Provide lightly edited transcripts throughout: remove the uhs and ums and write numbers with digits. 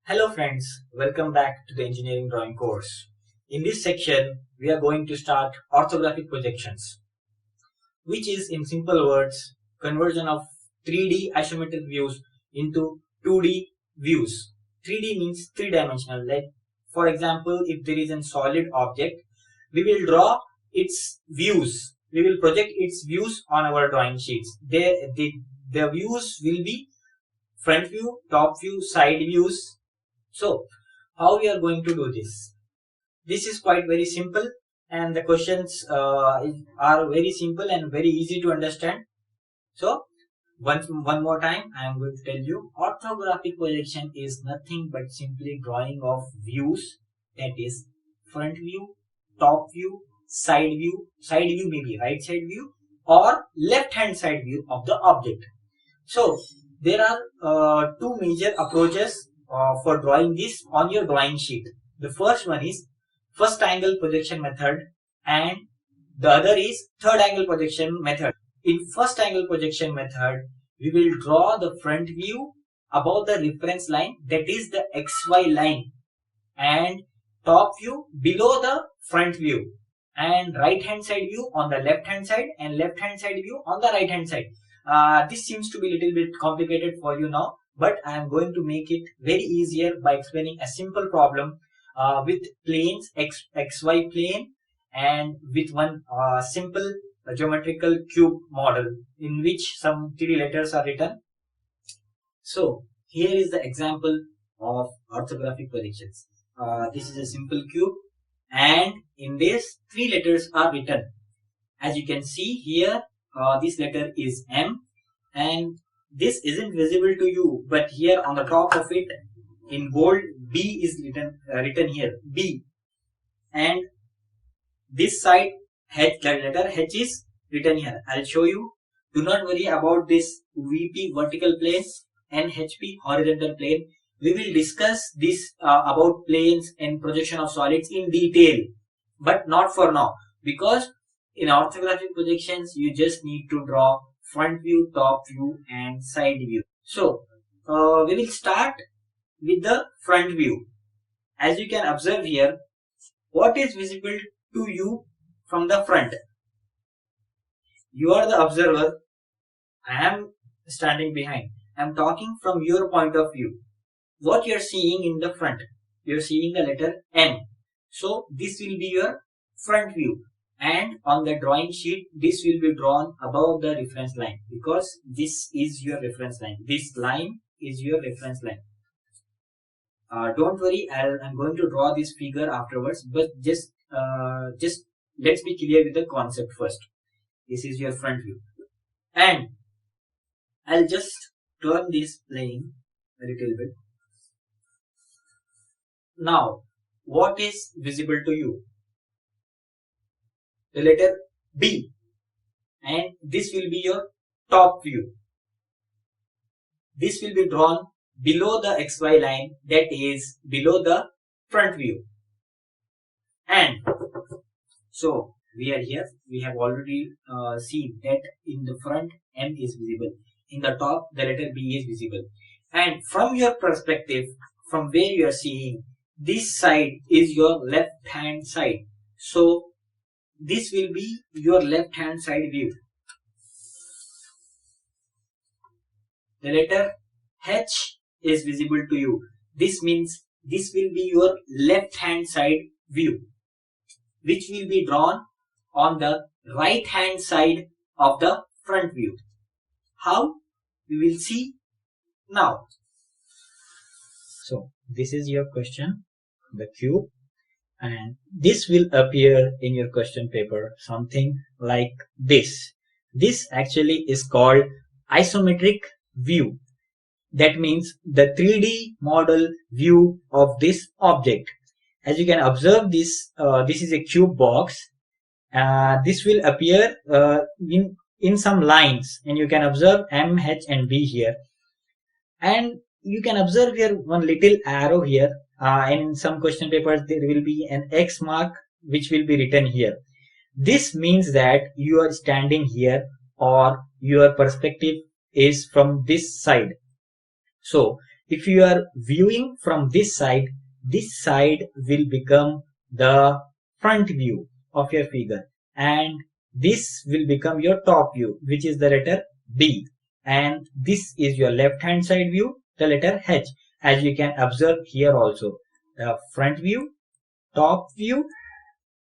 Hello friends, welcome back to the engineering drawing course. In this section, we are going to start orthographic projections, which is in simple words, conversion of 3D isometric views into 2D views. 3D means three-dimensional. Like for example, if there is a solid object, we will draw its views. We will project its views on our drawing sheets. The views will be front view, top view, side views. So, how we are going to do this? This is quite very simple, and the questions are very simple and very easy to understand. So, one more time, I am going to tell you, orthographic projection is nothing but simply drawing of views, that is front view, top view, side view maybe right side view or left hand side view of the object. So, there are two major approaches for drawing this on your drawing sheet. The first one is first angle projection method and the other is third angle projection method. In first angle projection method, we will draw the front view above the reference line, that is the XY line, and top view below the front view, and right hand side view on the left hand side and left hand side view on the right hand side. This seems to be a little bit complicated for you now, but I am going to make it very easier by explaining a simple problem with planes, XY plane, and with one simple geometrical cube model in which some 3D letters are written. So here is the example of orthographic projections. This is a simple cube, and in this 3 letters are written. As you can see here, this letter is M, and this isn't visible to you, but here on the top of it in bold B is written here, B, and this side H, letter H is written here. I'll show you. Do not worry about this VP vertical plane and HP horizontal plane. We will discuss this about planes and projection of solids in detail, but not for now, because in orthographic projections you just need to draw front view, top view and side view. So we will start with the front view. As you can observe here, what is visible to you from the front? You are the observer. I am standing behind. I am talking from your point of view. What you are seeing in the front? You are seeing the letter M. So this will be your front view. And on the drawing sheet, this will be drawn above the reference line, because this is your reference line. This line is your reference line. Don't worry, I'm going to draw this figure afterwards, but just let's be clear with the concept first. This is your front view, and I'll just turn this plane a little bit. Now, what is visible to you? The letter B, and this will be your top view. This will be drawn below the XY line, that is below the front view. And so we are here. We have already seen that in the front M is visible, in the top the letter B is visible, and from your perspective, from where you are seeing, this side is your left hand side. So this will be your left hand side view. The letter H is visible to you. This means this will be your left hand side view, which will be drawn on the right hand side of the front view. How? We will see now. So this is your question, the cube, and this will appear in your question paper something like this. This actually is called isometric view. That means the 3D model view of this object. As you can observe, this is a cube box. This will appear in some lines, and you can observe M, H and B here, and you can observe here one little arrow here. In some question papers there will be an X mark which will be written here. This means that you are standing here, or your perspective is from this side. So if you are viewing from this side will become the front view of your figure, and this will become your top view, which is the letter B, and this is your left hand side view, the letter H. As you can observe here also, the front view, top view,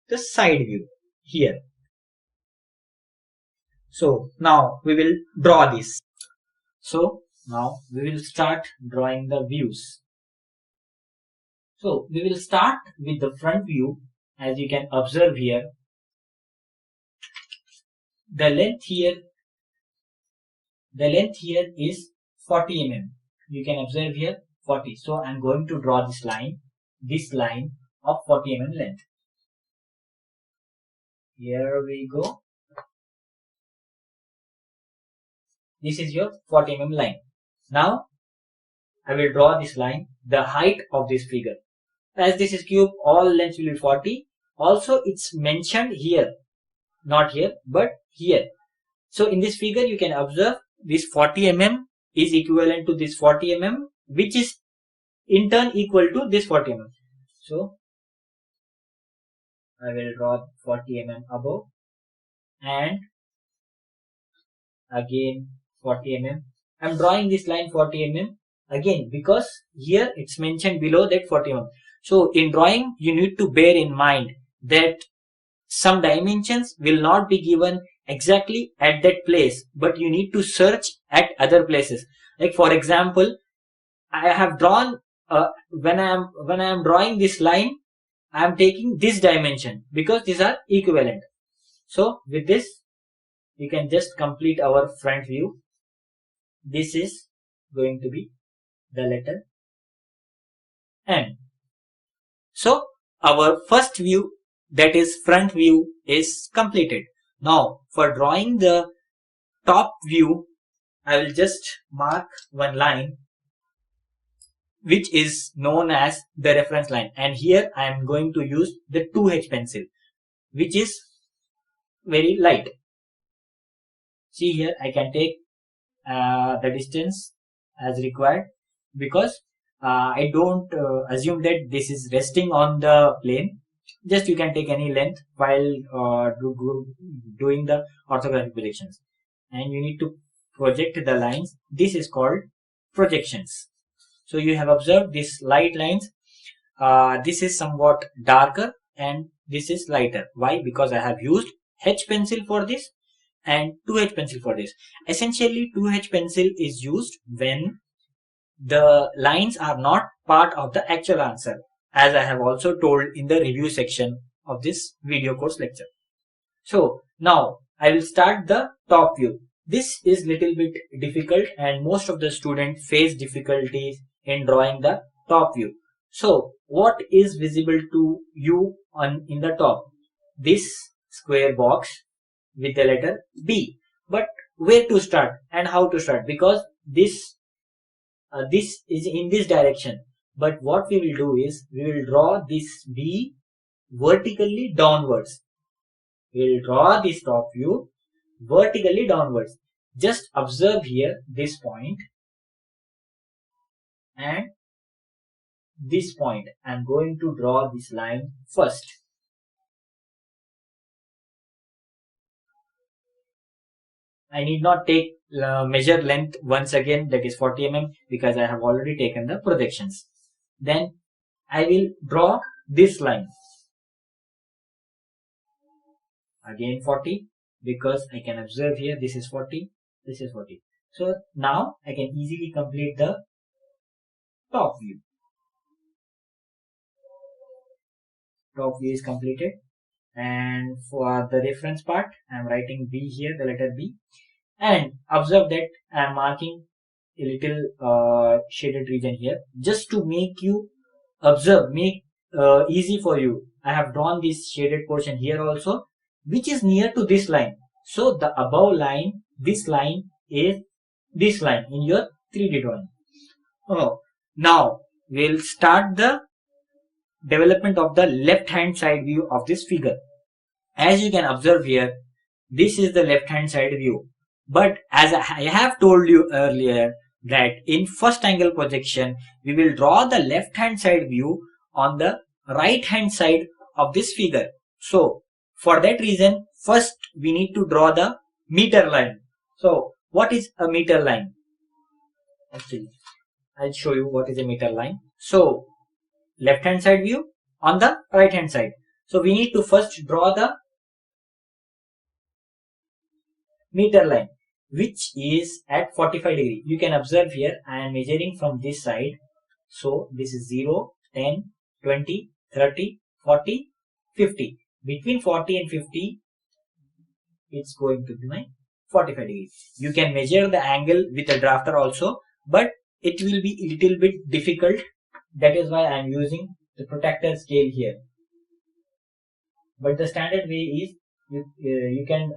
the side view here. So now we will draw this. So now we will start drawing the views. So we will start with the front view. As you can observe here, the length here is 40 mm. You can observe here 40. So I'm going to draw this line of 40 mm length. Here we go. This is your 40 mm line. Now I will draw this line, the height of this figure. As this is cube, all lengths will be 40. Also, it's mentioned here, not here, but here. So in this figure, you can observe this 40 mm is equivalent to this 40 mm, which is in turn equal to this 40 mm. So I will draw 40 mm above, and again 40 mm. I'm drawing this line 40 mm again because here it's mentioned below that 40 mm. So in drawing, you need to bear in mind that some dimensions will not be given exactly at that place, but you need to search at other places. Like for example, I have drawn when I am drawing this line, I am taking this dimension because these are equivalent. So with this, you can just complete our front view. This is going to be the letter N. So our first view, that is front view, is completed. Now for drawing the top view, I will just mark one line which is known as the reference line, and here I am going to use the 2H pencil, which is very light. See here, I can take the distance as required because I don't assume that this is resting on the plane. Just you can take any length while doing the orthographic projections, and you need to project the lines. This is called projections. So you have observed these light lines. This is somewhat darker and this is lighter. Why? Because I have used H pencil for this and 2H pencil for this. Essentially 2H pencil is used when the lines are not part of the actual answer, as I have also told in the review section of this video course lecture. So now I will start the top view. This is little bit difficult and most of the students face difficulties in drawing the top view. So what is visible to you in the top? This square box with the letter B. But where to start and how to start? Because this is in this direction. But what we will do is we will draw this B vertically downwards. We will draw this top view vertically downwards. Just observe here this point and this point. I am going to draw this line first. I need not take measure length once again, that is 40 mm, because I have already taken the projections. Then I will draw this line. Again 40, because I can observe here this is 40, this is 40. So now I can easily complete the top view. Top view is completed. And for the reference part, I am writing B here, the letter B. And observe that I am marking a little shaded region here, just to make you observe, make easy for you. I have drawn this shaded portion here also, which is near to this line. So the above line, this line is this line in your 3D drawing. Now we'll start the development of the left hand side view of this figure. As you can observe here, this is the left hand side view. But as I have told you earlier, that in first angle projection, we will draw the left hand side view on the right hand side of this figure. So for that reason, first we need to draw the meter line. So what is a meter line? Actually, I'll show you what is a meter line. So left hand side view on the right hand side. So we need to first draw the meter line, which is at 45 degree. You can observe here I am measuring from this side. So this is 0, 10, 20, 30, 40, 50. Between 40 and 50, it's going to be my 45 degrees. You can measure the angle with a drafter also, but it will be a little bit difficult. That is why I am using the protractor scale here. But the standard way is you can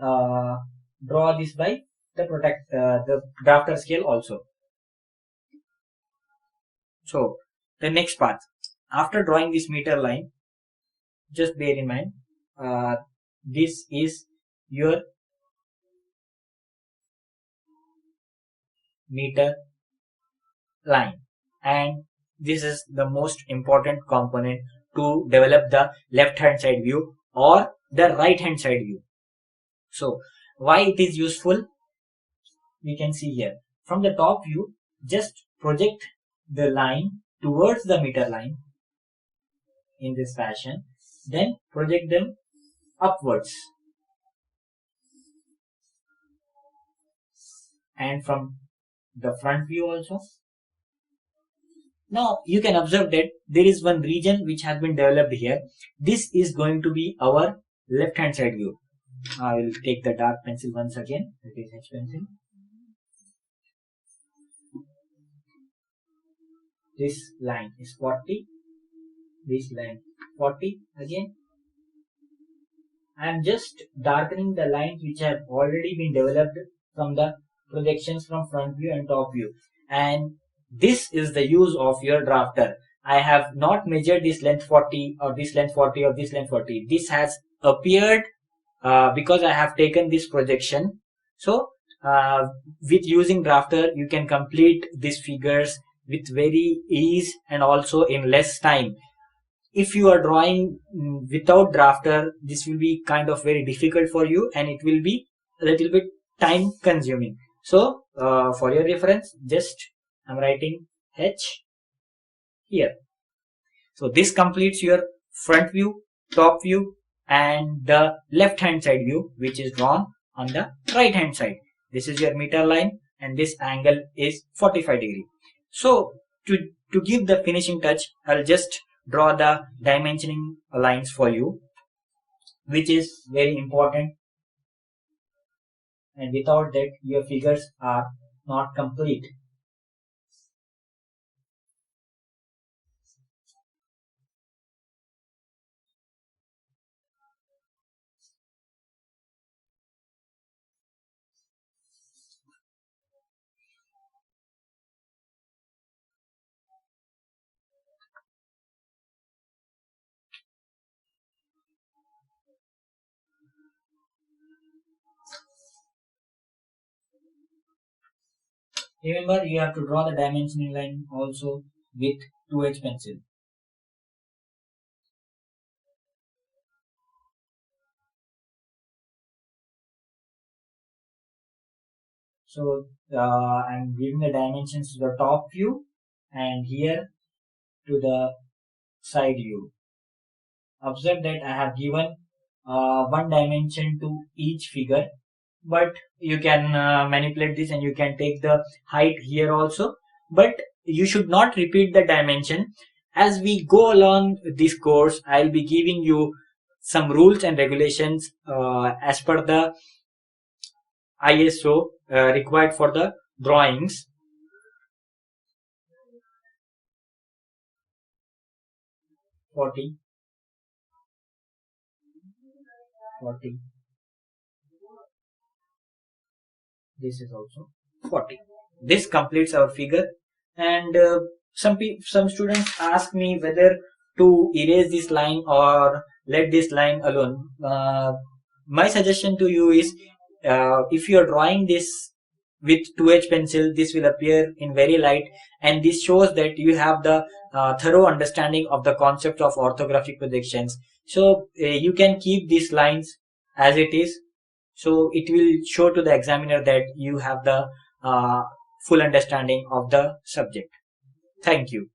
draw this by the drafter scale also. So the next part, after drawing this meter line, just bear in mind this is your meter line, and this is the most important component to develop the left hand side view or the right hand side view. So why it is useful, we can see here. From the top view, just project the line towards the meter line in this fashion, then project them upwards, and from the front view also. Now you can observe that there is one region which has been developed here. This is going to be our left hand side view. I will take the dark pencil once again. It is H pencil. This line is 40. This line 40 again. I am just darkening the lines which have already been developed from the projections from front view and top view. And this is the use of your drafter. I have not measured this length 40 or this length 40 or this length 40. This has appeared because I have taken this projection. So with using drafter, you can complete these figures with very ease and also in less time. If you are drawing without drafter, this will be kind of very difficult for you and it will be a little bit time consuming. So for your reference, just I'm writing H here. So this completes your front view, top view, and the left hand side view, which is drawn on the right hand side. This is your meter line and this angle is 45 degree. So to give the finishing touch, I'll just draw the dimensioning lines for you, which is very important, and without that your figures are not complete. Remember, you have to draw the dimensioning line also with 2H pencil. So I'm giving the dimensions to the top view and here to the side view. Observe that I have given one dimension to each figure, but you can manipulate this and you can take the height here also, but you should not repeat the dimension. As we go along this course, I'll be giving you some rules and regulations as per the ISO required for the drawings. Forty. This is also 40. This completes our figure, and some students ask me whether to erase this line or let this line alone. My suggestion to you is if you are drawing this with 2H pencil, this will appear in very light, and this shows that you have the thorough understanding of the concept of orthographic projections. So you can keep these lines as it is, so it will show to the examiner that you have the full understanding of the subject. Thank you.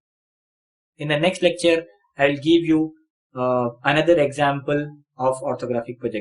In the next lecture, I'll give you another example of orthographic projection.